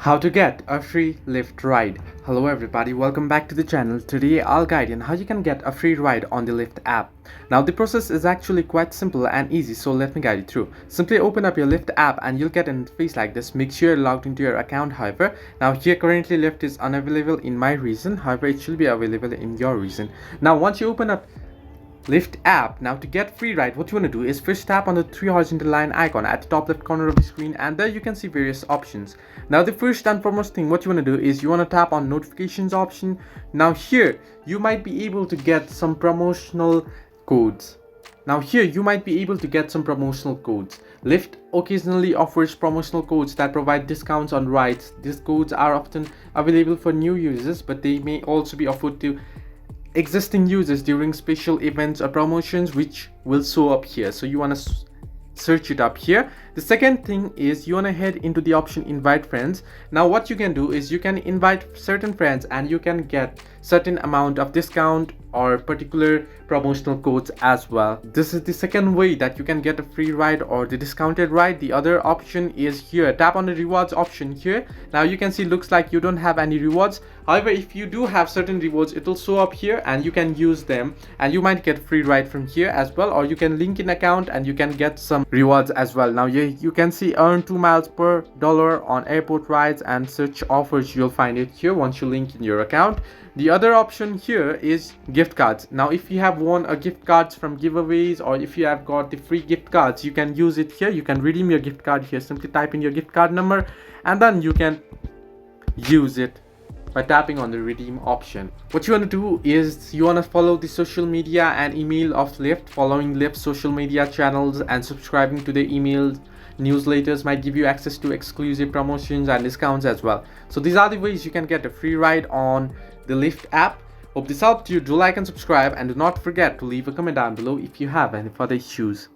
How to get a free Lyft ride. Hello everybody, welcome back to the channel. Today I'll guide you on how you can get a free ride on the Lyft app. Now the process is actually quite simple and easy, so let me guide you through. Simply open up your Lyft app and you'll get an interface like this. Make sure you're logged into your account. However, now here currently Lyft is unavailable in my region. However, it should be available in your region. Now once you open up Lyft app, now to get free ride, what you want to do is first tap on the three horizontal line icon at the top left corner of the screen, and there you can see various options. Now the first and foremost thing what you want to do is you want to tap on notifications option. Now here you might be able to get some promotional codes. Lyft occasionally offers promotional codes that provide discounts on rides. These codes are often available for new users, but they may also be offered to existing users during special events or promotions, which will show up here. So you want to search it up here. The second thing is you want to head into the option invite friends. Now what you can do is you can invite certain friends and you can get certain amount of discount or particular promotional codes as well. This is the second way that you can get a free ride or the discounted ride. The other option is here. Tap on the rewards option here. Now you can see looks like you don't have any rewards. However, if you do have certain rewards, it will show up here and you can use them and you might get free ride from here as well, or you can link in account and you can get some rewards as well. Now you can see earn 2 miles per dollar on airport rides and such offers. You'll find it here once you link in your account. The other option here is gift cards. Now if you have won a gift cards from giveaways, or if you have got the free gift cards, you can use it here. You can redeem your gift card here. Simply type in your gift card number and then you can use it by tapping on the redeem option. What you want to do is you want to follow the social media and email of Lyft. Following Lyft's social media channels and subscribing to the emails newsletters might give you access to exclusive promotions and discounts as well. So these are the ways you can get a free ride on the Lyft app. Hope this helped you. Do like and subscribe, and do not forget to leave a comment down below if you have any further issues.